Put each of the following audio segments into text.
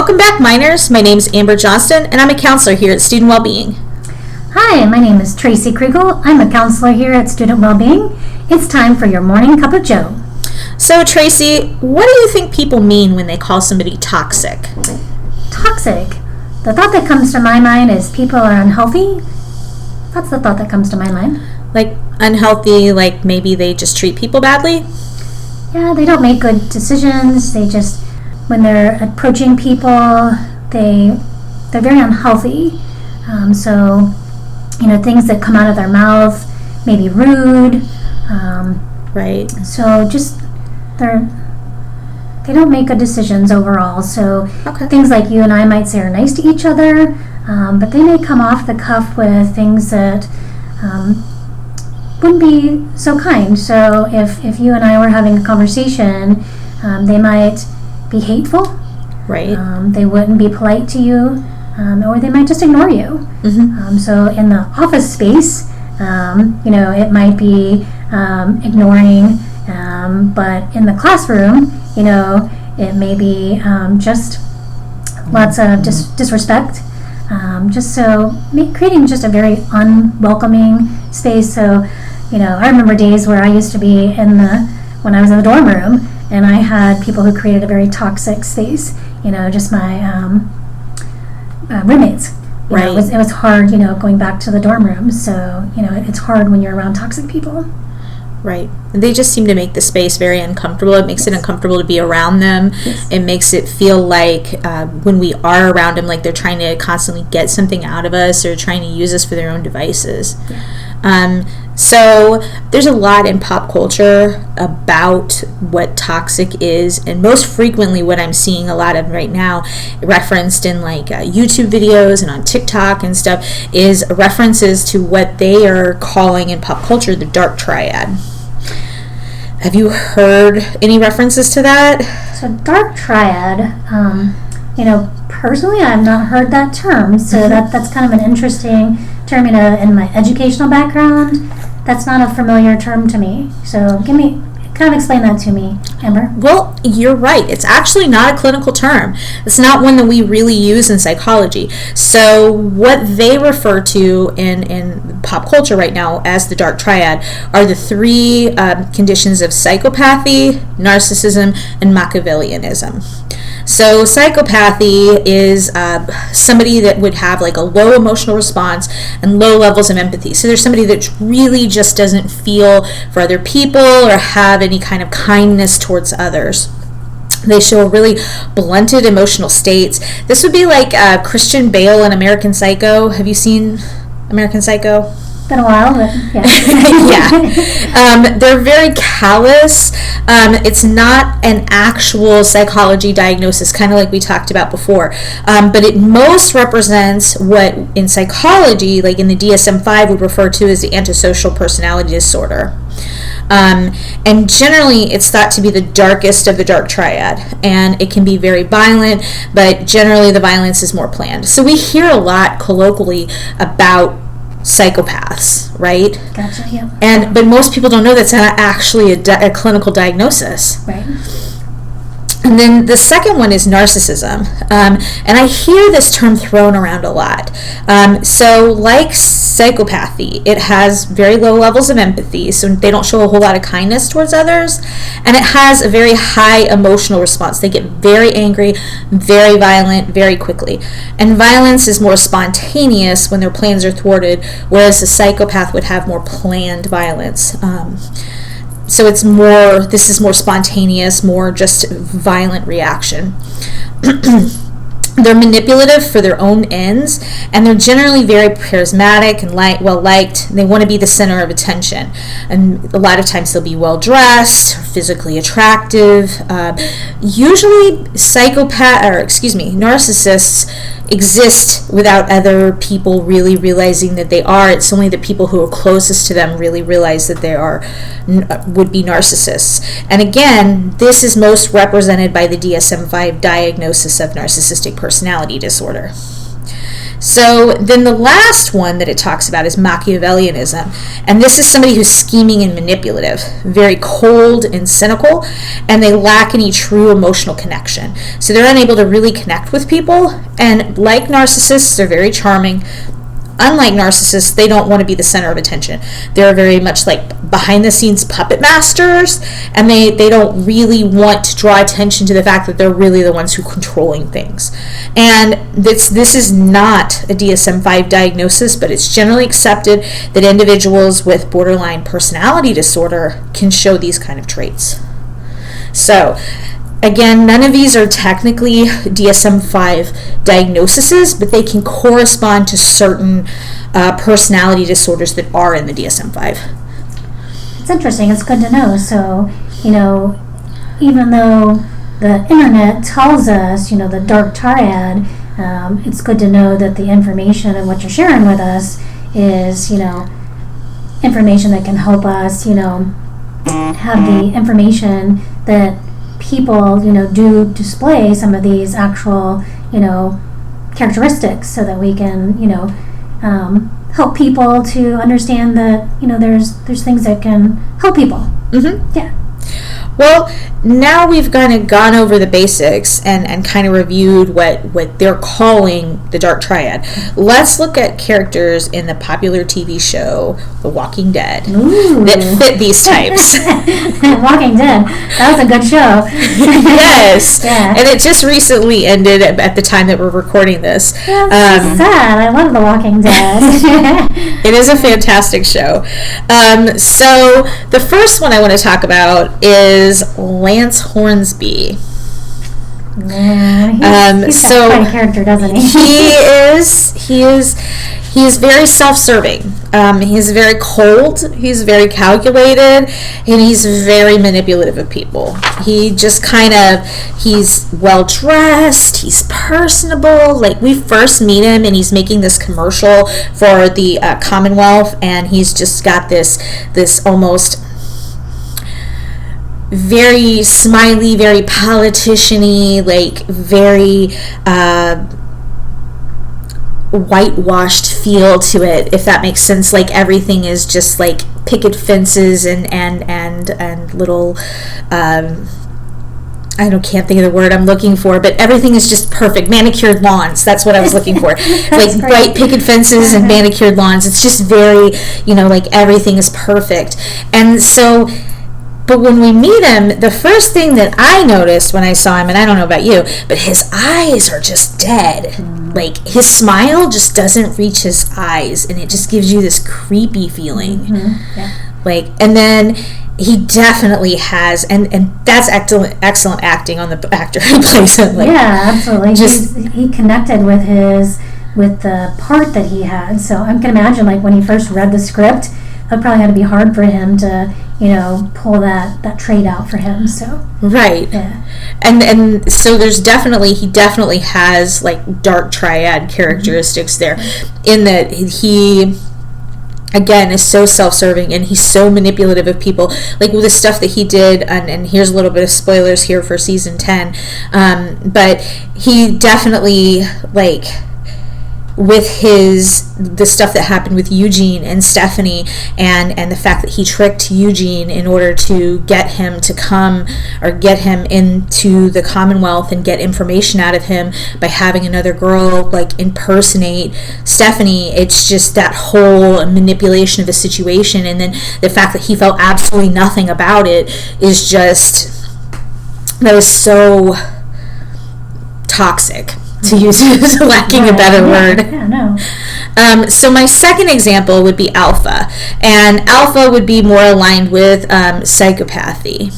Welcome back, minors. My name is Amber Johnston, and I'm a counselor here at Student Wellbeing. Hi, my name is Tracy Kriegel. I'm a counselor here at Student Wellbeing. It's time for your morning cup of joe. So, Tracy, what do you think people mean when they call somebody toxic? Toxic? The thought that comes to my mind is people are unhealthy. That's the thought that comes to my mind. Like unhealthy, like maybe they just treat people badly? Yeah, they don't make good decisions. When they're approaching people, they're very unhealthy. So, things that come out of their mouth may be rude. Right. So they don't make good decisions overall. So Things like you and I might say are nice to each other, but they may come off the cuff with things that wouldn't be so kind. So if you and I were having a conversation, they might be hateful. Right. They wouldn't be polite to you, or they might just ignore you. Mm-hmm. So in the office space, it might be ignoring, but in the classroom, it may be just lots of disrespect. Creating just a very unwelcoming space. So, I remember days where I used to be when I was in the dorm room, and I had people who created a very toxic space. Just my roommates. Right. It was hard, going back to the dorm room. So, it's hard when you're around toxic people. Right. And they just seem to make the space very uncomfortable. It makes it uncomfortable to be around them. Yes. It makes it feel like when we are around them, like they're trying to constantly get something out of us or trying to use us for their own devices. Yeah. So there's a lot in pop culture about what toxic is, and most frequently what I'm seeing a lot of right now referenced in YouTube videos and on TikTok and stuff is references to what they are calling in pop culture the dark triad. Have you heard any references to that? So dark triad, personally I've not heard that term, so Mm-hmm. that's kind of an interesting term. In my educational background, that's not a familiar term to me. So kind of explain that to me, Amber. Well, you're right. It's actually not a clinical term. It's not one that we really use in psychology. So what they refer to in pop culture right now as the dark triad are the three conditions of psychopathy, narcissism, and Machiavellianism. So psychopathy is somebody that would have a low emotional response and low levels of empathy. So there's somebody that really just doesn't feel for other people or have any kind of kindness towards others. They show really blunted emotional states. This would be like Christian Bale in American Psycho. Have you seen American Psycho? Been a while, but yeah. Yeah. They're very callous. It's not an actual psychology diagnosis, kind of like we talked about before. But it most represents what in psychology, like in the DSM-5, would refer to as the antisocial personality disorder. And generally it's thought to be the darkest of the dark triad, and it can be very violent, but generally the violence is more planned. So we hear a lot colloquially about psychopaths, right? Gotcha, yeah. But most people don't know that's not actually a clinical diagnosis. Right. And then the second one is narcissism. And I hear this term thrown around a lot. So like psychopathy, it has very low levels of empathy, so they don't show a whole lot of kindness towards others. And it has a very high emotional response. They get very angry, very violent, very quickly. And violence is more spontaneous when their plans are thwarted, whereas a psychopath would have more planned violence. So this is more spontaneous, more just violent reaction. They're manipulative for their own ends, and they're generally very charismatic and well-liked. They want to be the center of attention. And a lot of times they'll be well-dressed, physically attractive. Usually narcissists exist without other people really realizing that they are. It's only the people who are closest to them really realize that they would be narcissists. And again, this is most represented by the DSM-5 diagnosis of narcissistic personality disorder. So then the last one that it talks about is Machiavellianism. And this is somebody who's scheming and manipulative, very cold and cynical, and they lack any true emotional connection. So they're unable to really connect with people. And like narcissists, they're very charming. Unlike narcissists, they don't want to be the center of attention. They're very much like behind-the-scenes puppet masters, and they don't really want to draw attention to the fact that they're really the ones who are controlling things. And this is not a DSM-5 diagnosis, but it's generally accepted that individuals with borderline personality disorder can show these kind of traits. So, again, none of these are technically DSM-5 diagnoses, but they can correspond to certain personality disorders that are in the DSM-5. It's interesting. It's good to know. So, even though the internet tells us, the dark triad, it's good to know that the information and what you're sharing with us is, information that can help us, have the information that people, do display some of these actual, characteristics so that we can, help people to understand that, there's things that can help people. Mm-hmm. Yeah. Well, now we've kind of gone over the basics and kind of reviewed what they're calling the dark triad. Let's look at characters in the popular TV show The Walking Dead. Ooh. That fit these types. Walking Dead. That was a good show. Yes. Yeah. And it just recently ended at the time that we're recording this. That's so sad. I love The Walking Dead. It is a fantastic show. So the first one I want to talk about is Lance Hornsby. Yeah, he's got quite a character, doesn't he? He is very self-serving. He's very cold. He's very calculated, and he's very manipulative of people. He just he's well dressed. He's personable. Like, we first meet him, and he's making this commercial for the Commonwealth, and he's just got this almost very smiley, very politician-y, like very whitewashed feel to it, if that makes sense. Like, everything is just like picket fences and little can't think of the word I'm looking for, but everything is just perfect. Manicured lawns, that's what I was looking for. Like bright picket fences and manicured lawns. It's just very, like everything is perfect. And so, but when we meet him, the first thing that I noticed when I saw him, and I don't know about you, but his eyes are just dead. Mm. Like, his smile just doesn't reach his eyes, and it just gives you this creepy feeling. Mm-hmm. Yeah. Like, and then he definitely has, and that's excellent acting on the actor who plays him. Like, yeah, absolutely. He connected with the part that he had. So I can imagine, like, when he first read the script, it probably had to be hard for him to, pull that trait out for him. So right, yeah. And so he definitely has like dark triad characteristics there, in that he, again, is so self-serving, and he's so manipulative of people. Like, with the stuff that he did, and here's a little bit of spoilers here for season 10, but he definitely, like, with the stuff that happened with Eugene and Stephanie, and the fact that he tricked Eugene in order to get him to come, or get him into the Commonwealth and get information out of him by having another girl like impersonate Stephanie. It's just that whole manipulation of the situation, and then the fact that he felt absolutely nothing about it is just, that was so toxic, to use lacking a better word. Yeah, no. So my second example would be Alpha, and Alpha would be more aligned with psychopathy.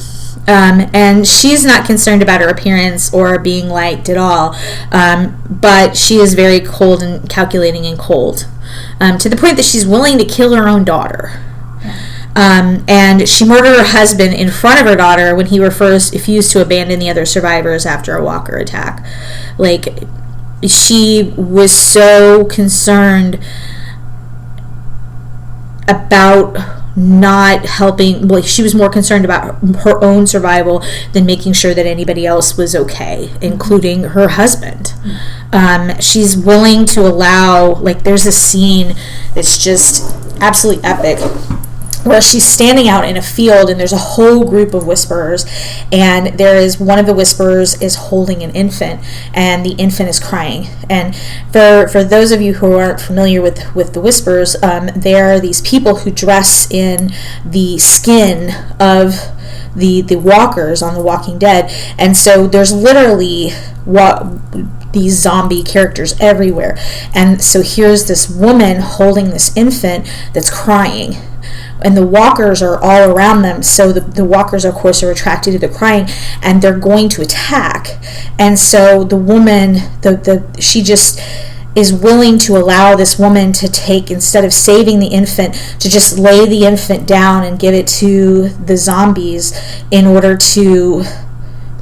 And she's not concerned about her appearance or being liked at all, but she is very cold and calculating and cold, to the point that she's willing to kill her own daughter. And she murdered her husband in front of her daughter when he refused to abandon the other survivors after a walker attack. Like, she was so concerned about not helping. Well, she was more concerned about her own survival than making sure that anybody else was okay, including her husband. She's willing to allow, like, there's a scene that's just absolutely epic, where she's standing out in a field and there's a whole group of whisperers, and there is one of the whisperers is holding an infant, and the infant is crying. And for those of you who aren't familiar with the whisperers, they are these people who dress in the skin of the walkers on The Walking Dead, and so there's literally these zombie characters everywhere. And so here's this woman holding this infant that's crying, and the walkers are all around them, so the walkers, of course, are attracted to the crying, and they're going to attack. And so the woman, she just is willing to allow this woman to take, instead of saving the infant, to just lay the infant down and give it to the zombies in order to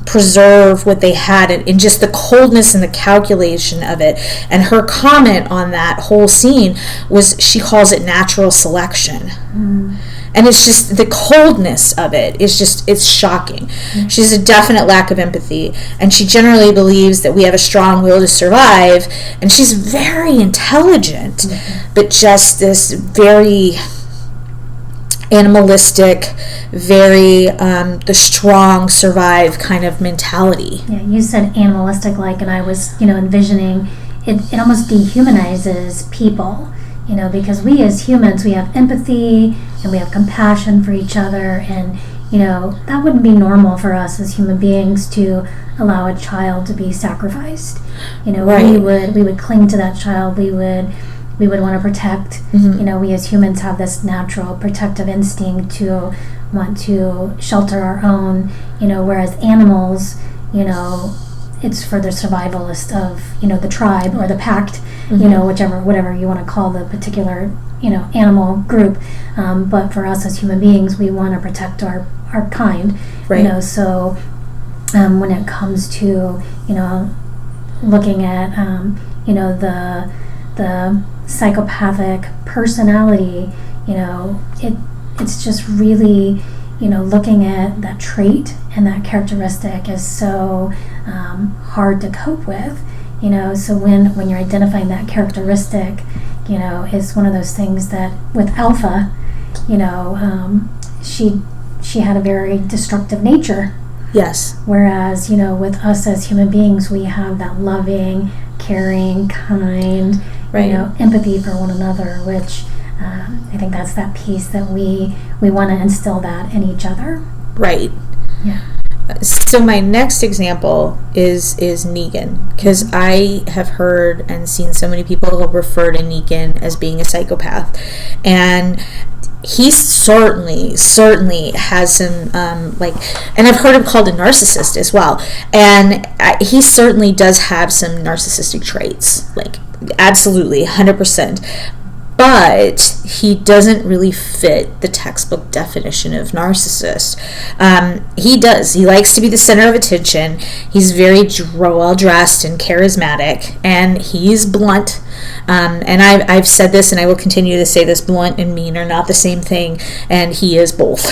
preserve what they had, and just the coldness and the calculation of it. And her comment on that whole scene was, she calls it natural selection. And it's just the coldness of it is just, it's shocking. She has a definite lack of empathy, and she generally believes that we have a strong will to survive, and she's very intelligent, but just this very animalistic, very the strong survive kind of mentality. Yeah, you said animalistic, like, and I was, envisioning it almost dehumanizes people, because we as humans, we have empathy and we have compassion for each other, and that wouldn't be normal for us as human beings to allow a child to be sacrificed. Right. we would cling to that child, we would want to protect. We as humans have this natural protective instinct to want to shelter our own, whereas animals, it's for the survivalist of, the tribe or the pact, whatever you want to call the particular, animal group. But for us as human beings, we want to protect our kind, right. So when it comes to, looking at, the psychopathic personality, it's just really, looking at that trait and that characteristic is so hard to cope with, so when you're identifying that characteristic, is one of those things that with Alpha, she had a very destructive nature. Yes. Whereas, with us as human beings, we have that loving, caring, kind, right. Empathy for one another, which I think that's that piece that we want to instill that in each other. Right. Yeah. So my next example is Negan, because I have heard and seen so many people refer to Negan as being a psychopath, and he certainly has some and I've heard him called a narcissist as well, and he certainly does have some narcissistic traits, like absolutely 100%, but he doesn't really fit the textbook definition of narcissist. He likes to be the center of attention. He's very well dressed and charismatic, and he's blunt. And I've said this, and I will continue to say this: blunt and mean are not the same thing, and he is both.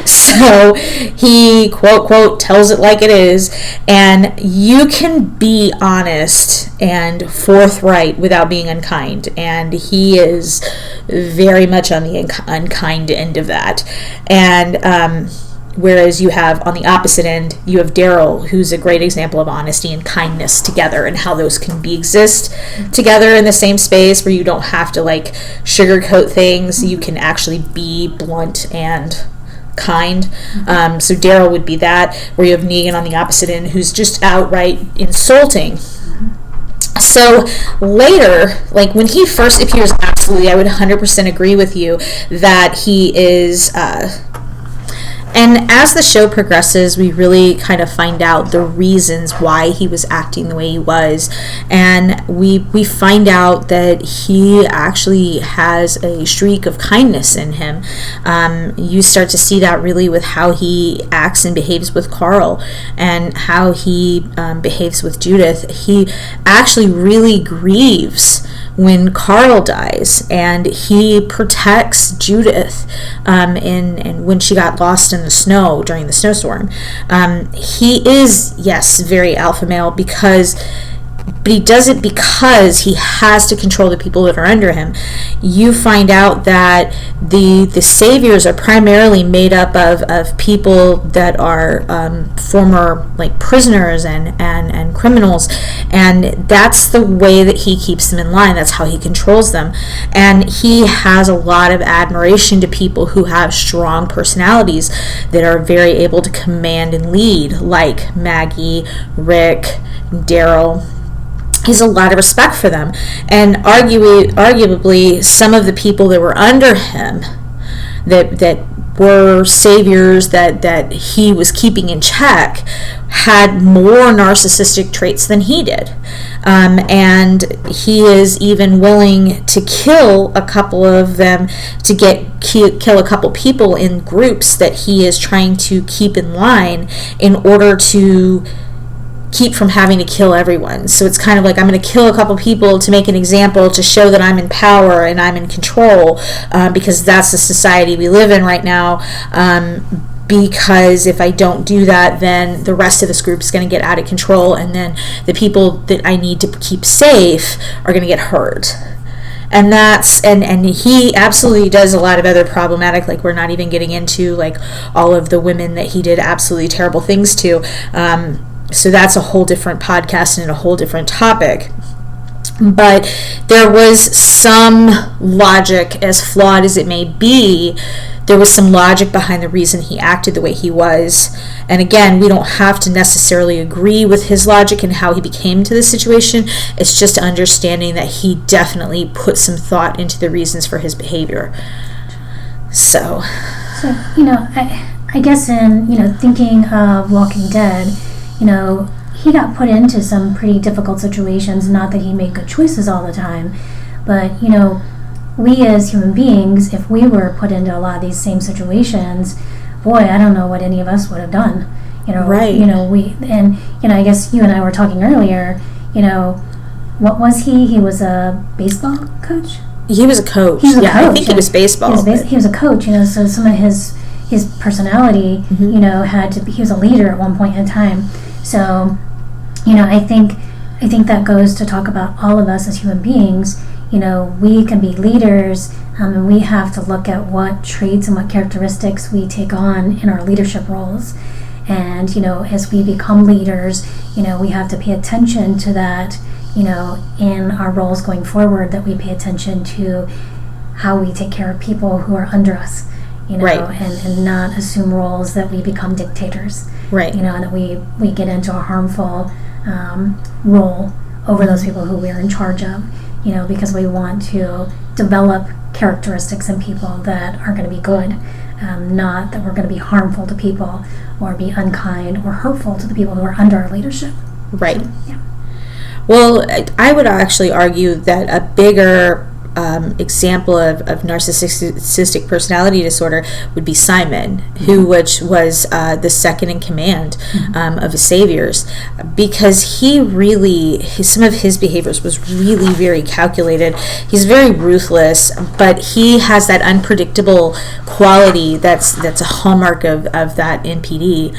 So he quote tells it like it is, and you can be honest and forthright without being unkind, and he is very much on the unkind end of that. And whereas you have, on the opposite end, you have Daryl, who's a great example of honesty and kindness together, and how those can exist together in the same space, where you don't have to sugarcoat things. You can actually be blunt and kind. So Daryl would be that, where you have Negan on the opposite end, who's just outright insulting. So later, when he first appears, absolutely, I would 100% agree with you that he is and as the show progresses, we really kind of find out the reasons why he was acting the way he was, and we find out that he actually has a streak of kindness in him. You start to see that really with how he acts and behaves with Carl, and how he behaves with Judith. He actually really grieves when Carl dies, and he protects Judith and when she got lost in the snow during the snowstorm. He is, yes, very alpha male but he does it because he has to control the people that are under him. You find out that the saviors are primarily made up of people that are former like prisoners and criminals, and that's the way that he keeps them in line. That's how he controls them. And he has a lot of admiration to people who have strong personalities that are very able to command and lead, like Maggie, Rick, Daryl. He has a lot of respect for them, and arguably some of the people that were under him that were saviors that he was keeping in check had more narcissistic traits than he did, and he is even willing to kill a couple of them to kill a couple people in groups that he is trying to keep in line in order to keep from having to kill everyone. So it's kind of like, I'm going to kill a couple people to make an example, to show that I'm in power and I'm in control, because that's the society we live in right now. Because if I don't do that, then the rest of this group is going to get out of control, and then the people that I need to keep safe are going to get hurt. And that's and he absolutely does a lot of other problematic, like, we're not even getting into like all of the women that he did absolutely terrible things to. So that's a whole different podcast and a whole different topic. But there was some logic, as flawed as it may be, there was some logic behind the reason he acted the way he was. And again, we don't have to necessarily agree with his logic and how he became to this situation. It's just understanding that he definitely put some thought into the reasons for his behavior. So I guess in, thinking of Walking Dead, he got put into some pretty difficult situations. Not that he made good choices all the time, but, we as human beings, if we were put into a lot of these same situations, boy, I don't know what any of us would have done. Right. I guess you and I were talking earlier, what was he? He was a baseball coach? He was a coach. He was a coach. I think he was baseball. He was a coach, so some of his personality, he was a leader at one point in time. So, I think that goes to talk about all of us as human beings. We can be leaders, and we have to look at what traits and what characteristics we take on in our leadership roles. And, as we become leaders, we have to pay attention to that, in our roles going forward, that we pay attention to how we take care of people who are under us. Right. and not assume roles that we become dictators. Right. And that we get into a harmful role over those people who we're in charge of, because we want to develop characteristics in people that are going to be good, not that we're going to be harmful to people or be unkind or hurtful to the people who are under our leadership. Right. So, yeah. Well, I would actually argue that a bigger example of narcissistic personality disorder would be Simon, which was the second in command of the saviors, because some of his behaviors was really very calculated. He's very ruthless, but he has that unpredictable quality that's a hallmark of that NPD.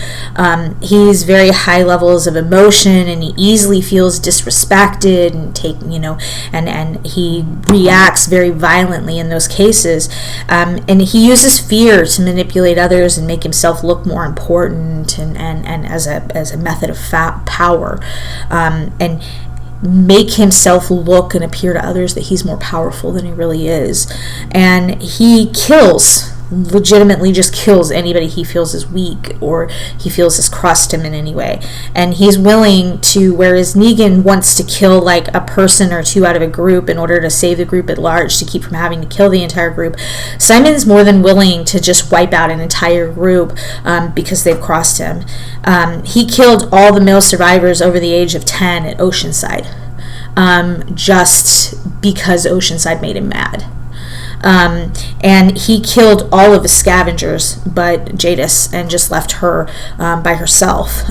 He's very high levels of emotion, and he easily feels disrespected and he reacts very violently in those cases, and he uses fear to manipulate others and make himself look more important, and as a method of power, and make himself look and appear to others that he's more powerful than he really is. And he legitimately just kills anybody he feels is weak or he feels has crossed him in any way. And he's willing to, whereas Negan wants to kill like a person or two out of a group in order to save the group at large, to keep from having to kill the entire group, Simon's more than willing to just wipe out an entire group because they've crossed him. He killed all the male survivors over the age of 10 at Oceanside, just because Oceanside made him mad. And he killed all of the scavengers but Jadis, and just left her by herself.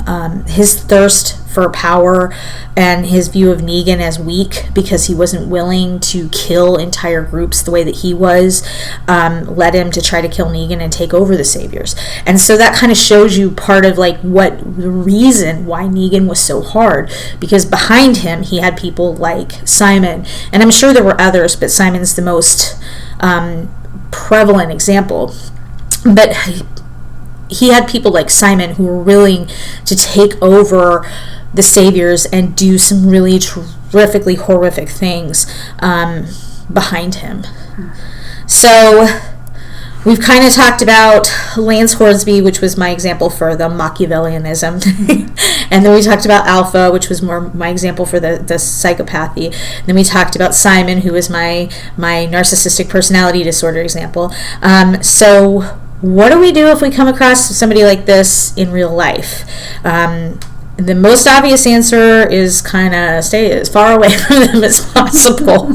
His thirst for power, and his view of Negan as weak because he wasn't willing to kill entire groups the way that he was, led him to try to kill Negan and take over the Saviors. And so that kind of shows you part of like what the reason why Negan was so hard, because behind him he had people like Simon, and I'm sure there were others, but Simon's the most prevalent example. But he had people like Simon who were willing to take over the Saviors and do some really terrifically horrific things behind him. So we've kind of talked about Lance Hornsby, which was my example for the Machiavellianism. And then we talked about Alpha, which was more my example for the psychopathy. And then we talked about Simon, who was my narcissistic personality disorder example. So what do we do if we come across somebody like this in real life? The most obvious answer is kind of stay as far away from them as possible.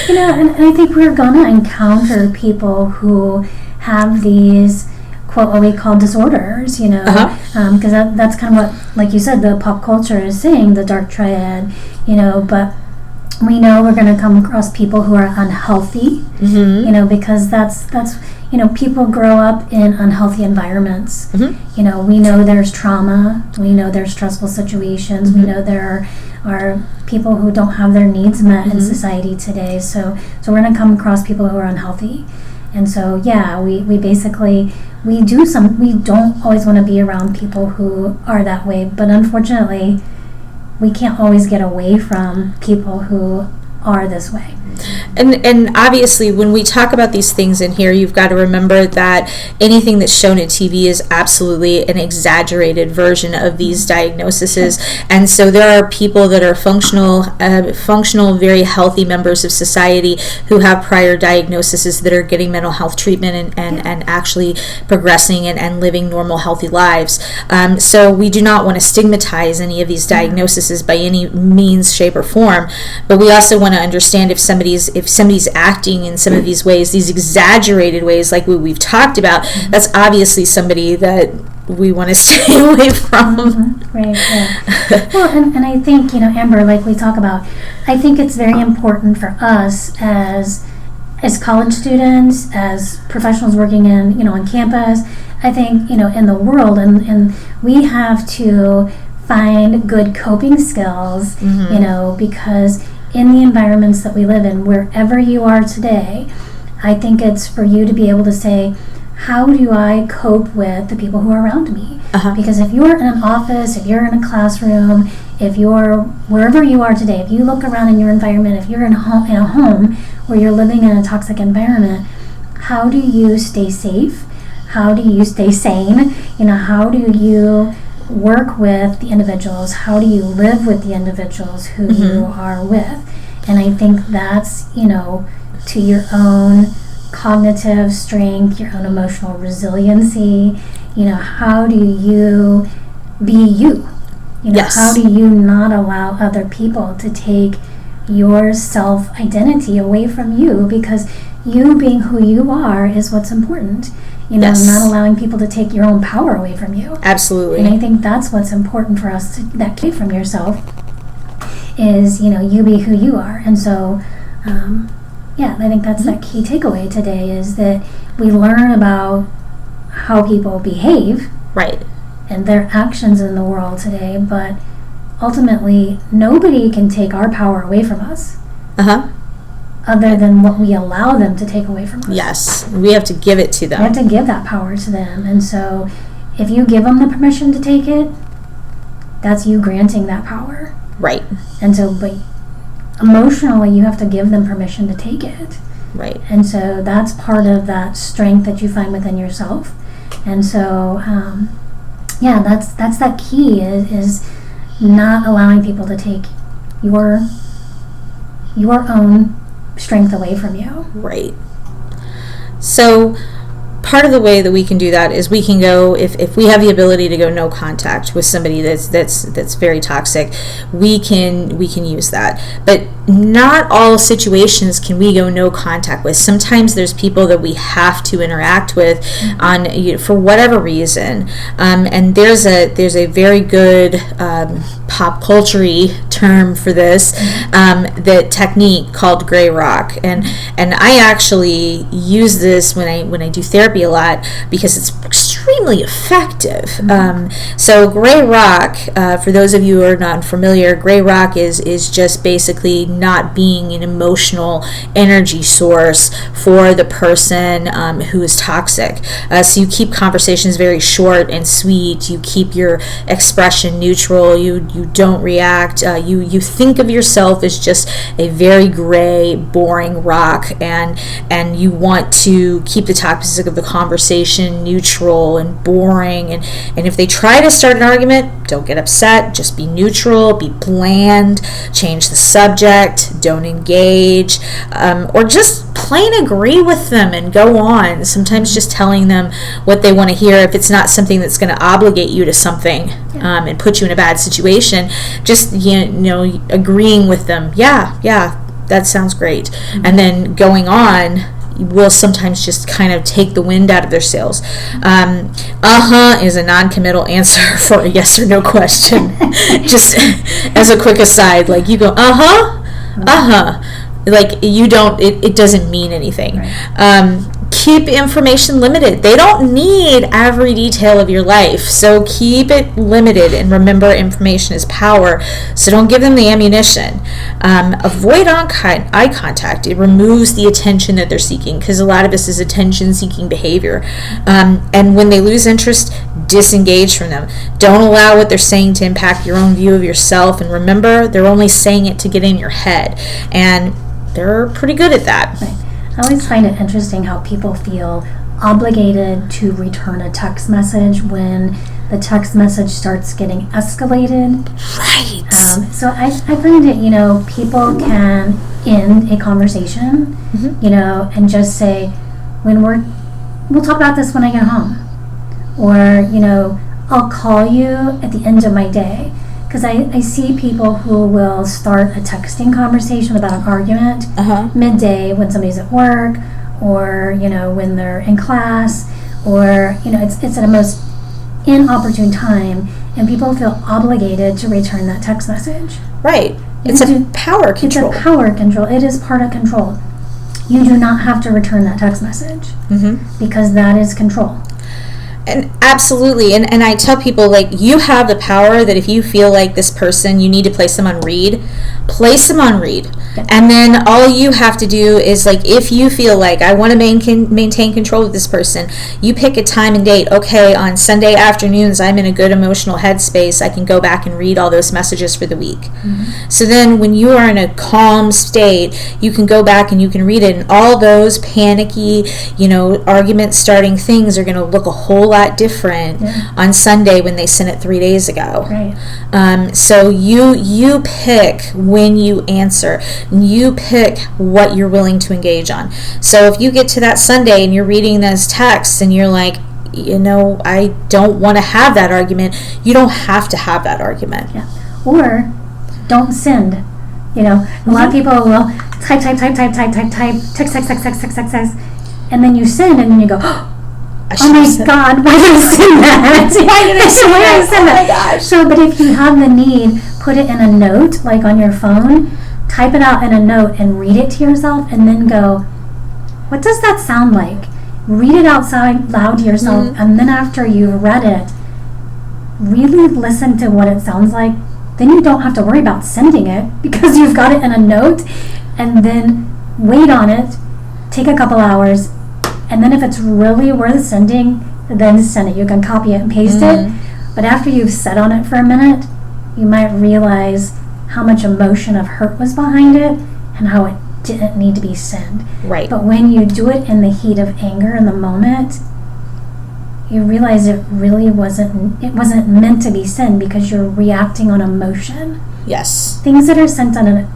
And I think we're going to encounter people who have these, quote, what we call disorders, because that's kind of what, like you said, the pop culture is saying, the dark triad, but we know we're going to come across people who are unhealthy, because that's people grow up in unhealthy environments. We know there's trauma. We know there's stressful situations. We know there are people who don't have their needs met in society today. So we're going to come across people who are unhealthy. And so, yeah, we basically, we don't always want to be around people who are that way. But unfortunately, we can't always get away from people who are this way. And obviously, when we talk about these things in here, you've got to remember that anything that's shown at TV is absolutely an exaggerated version of these diagnoses. And so there are people that are functional, very healthy members of society who have prior diagnoses that are getting mental health treatment and actually progressing and living normal, healthy lives. So we do not want to stigmatize any of these diagnoses by any means, shape, or form. But we also want to understand if somebody's acting in some of these ways, these exaggerated ways like we've talked about, that's obviously somebody that we want to stay away from. Right, yeah. Well, and I think, Amber, like we talk about, I think it's very important for us as college students, as professionals working on campus, I think, in the world, and we have to find good coping skills, because in the environments that we live in, wherever you are today, I think it's for you to be able to say, how do I cope with the people who are around me? Because if you're in an office, if you're in a classroom, if you're wherever you are today, if you look around in your environment, if you're in a home where you're living in a toxic environment, how do you stay safe? How do you stay sane? How do you work with the individuals? How do you live with the individuals who you are with? And I think that's, to your own cognitive strength, your own emotional resiliency, how do you be you? Yes. How do you not allow other people to take your self-identity away from you? Because you being who you are is what's important. Not allowing people to take your own power away from you. Absolutely. And I think that's what's important for us, that key from yourself is, you be who you are. And so, I think that's that key takeaway today, is that we learn about how people behave. Right. And their actions in the world today, but ultimately, nobody can take our power away from us. Other than what we allow them to take away from us. Yes, we have to give it to them. We have to give that power to them. And so if you give them the permission to take it, that's you granting that power. Right. And so, but emotionally, you have to give them permission to take it. Right. And so that's part of that strength that you find within yourself. And so, that's that key is not allowing people to take your own strength away from you. Right. So part of the way that we can do that is we can go, if we have the ability to go no contact with somebody that's very toxic, we can use that. But not all situations can we go no contact with. Sometimes there's people that we have to interact with on for whatever reason, and there's a very good pop culture-y term for this, the technique called gray rock, and I actually use this when I do therapy a lot because it's extremely effective. So gray rock, for those of you who are not familiar, gray rock is just basically not being an emotional energy source for the person who is toxic. So you keep conversations very short and sweet. You keep your expression neutral. You don't react. You think of yourself as just a very gray, boring rock, and you want to keep the topic of the conversation neutral and boring. And if they try to start an argument, don't get upset. Just be neutral. Be bland. Change the subject. Don't engage, or just plain agree with them and go on. Sometimes just telling them what they want to hear, if it's not something that's going to obligate you to something and put you in a bad situation, just agreeing with them. Yeah, that sounds great. And then going on will sometimes just kind of take the wind out of their sails. Is a non-committal answer for a yes or no question. Just as a quick aside, like you go, like you don't, it doesn't mean anything. Right. Keep information limited. They don't need every detail of your life, so keep it limited, and remember, information is power, so don't give them the ammunition. Avoid eye contact. It removes the attention that they're seeking, because a lot of this is attention-seeking behavior. And when they lose interest, disengage from them. Don't allow what they're saying to impact your own view of yourself, and remember, they're only saying it to get in your head, and they're pretty good at that. Right. I always find it interesting how people feel obligated to return a text message when the text message starts getting escalated. Right. So I find it, people can end a conversation, and just say, we'll talk about this when I get home. Or, I'll call you at the end of my day. Because I see people who will start a texting conversation about an argument midday when somebody's at work, or when they're in class, or it's at a most inopportune time, and people feel obligated to return that text message. Right. It's a power control. It's a power control. It is part of control. You do not have to return that text message because that is control. And absolutely, and I tell people, like, you have the power that if you feel like this person, you need to place them on read, place them on read. Okay. And then all you have to do is, like, if you feel like I want to maintain control of this person, you pick a time and date. Okay, on Sunday afternoons, I'm in a good emotional headspace. I can go back and read all those messages for the week. So then when you are in a calm state, you can go back and you can read it, and all those panicky, argument starting things are going to look a whole lot different on Sunday when they sent it 3 days ago. Right. So you pick when you answer. You pick what you're willing to engage on. So if you get to that Sunday and you're reading those texts and you're like, I don't want to have that argument, you don't have to have that argument. Yeah. Or don't send. A lot of people will type, text, and then you send, and then you go, oh my God, why did I send that? Why did I send that? Oh my gosh. So, but if you have the need, put it in a note, like on your phone, type it out in a note and read it to yourself, and then go, what does that sound like? Read it outside loud to yourself, and then after you've read it, really listen to what it sounds like. Then you don't have to worry about sending it because you've got it in a note, and then wait on it, take a couple hours, and then if it's really worth sending, then send it. You can copy it and paste it. But after you've sat on it for a minute, you might realize how much emotion of hurt was behind it and how it didn't need to be sent. Right. But when you do it in the heat of anger in the moment, you realize it really wasn't meant to be sent because you're reacting on emotion. Yes. Things that are sent on an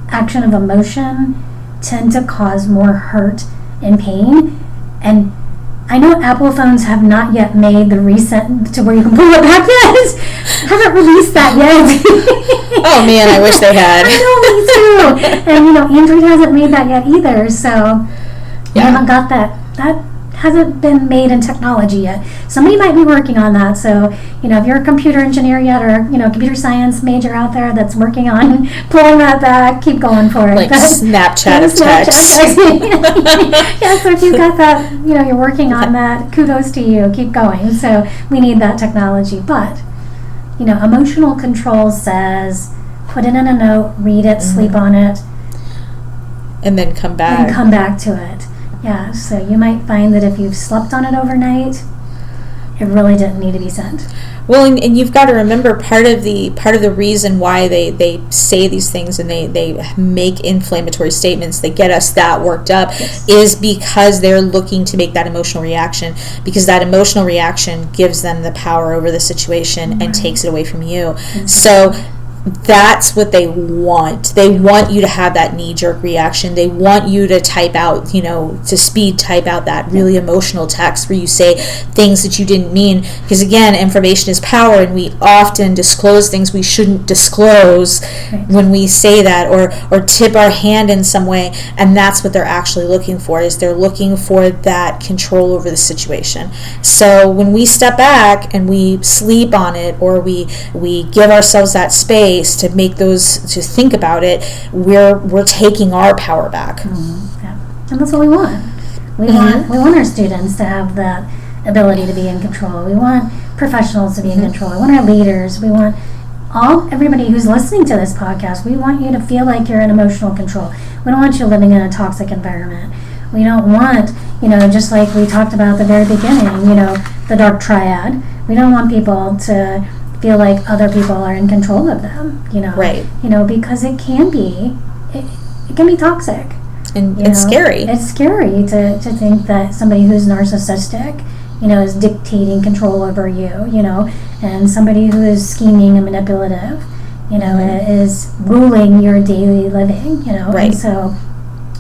action of emotion tend to cause more hurt and pain. And I know Apple phones have not yet made the reset to where you can pull it back yet. Haven't released that yet. Oh man, I wish they had. I know, me too. And Android hasn't made that yet either. So we haven't got that. That hasn't been made in technology yet. Somebody might be working on that. So if you're a computer engineer yet, or computer science major out there that's working on pulling that back, keep going for it. Like Snapchat of text. Yeah, so if you've got that, you're working on that, kudos to you. Keep going. So we need that technology. But, emotional control says put it in a note, read it, sleep on it. And then come back. And come back to it. Yeah, so you might find that if you've slept on it overnight, it really didn't need to be sent. Well, and you've got to remember part of the reason why they say these things and they make inflammatory statements, they get us that worked up, is because they're looking to make that emotional reaction, because that emotional reaction gives them the power over the situation and takes it away from you. Exactly. So that's what they want. They want you to have that knee-jerk reaction. They want you to type out, to speed type out that really emotional text where you say things that you didn't mean. Because again, information is power, and we often disclose things we shouldn't disclose when we say that, or tip our hand in some way. And that's what they're actually looking for, is they're looking for that control over the situation. So when we step back and we sleep on it, or we give ourselves that space to make to think about it, we're taking our power back. Mm-hmm. Yeah. And that's what we want. We want our students to have that ability to be in control. We want professionals to be in control. We want our leaders. We want everybody who's listening to this podcast. We want you to feel like you're in emotional control. We don't want you living in a toxic environment. We don't want, just like we talked about at the very beginning, the dark triad. We don't want people to feel like other people are in control of them, Right. Because it can be toxic. And it's scary. It's scary to think that somebody who's narcissistic, is dictating control over you, and somebody who is scheming and manipulative, is ruling your daily living, Right. And so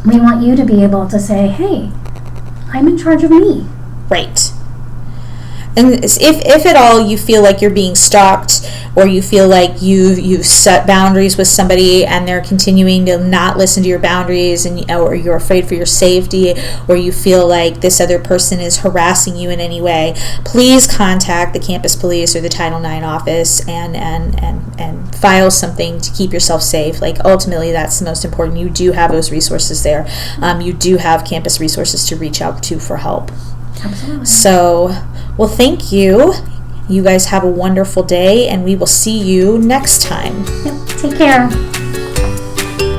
we want you to be able to say, hey, I'm in charge of me. Right. And if at all you feel like you're being stalked, or you feel like you've set boundaries with somebody and they're continuing to not listen to your boundaries, or you're afraid for your safety, or you feel like this other person is harassing you in any way, please contact the campus police or the Title IX office and file something to keep yourself safe. Like, ultimately, that's the most important. You do have those resources there. You do have campus resources to reach out to for help. Absolutely. So, well, thank you. You guys have a wonderful day, and we will see you next time. Yep. Take care.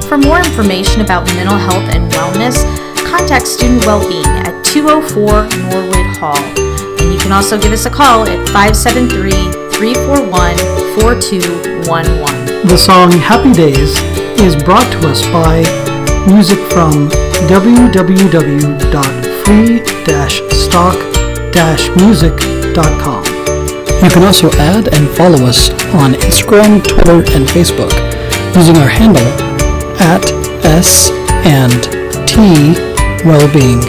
For more information about mental health and wellness, contact Student Wellbeing at 204 Norwood Hall. And you can also give us a call at 573-341-4211. The song Happy Days is brought to us by music from www.free-stock-music.com. You can also add and follow us on Instagram, Twitter, and Facebook using our handle @S&T Wellbeing.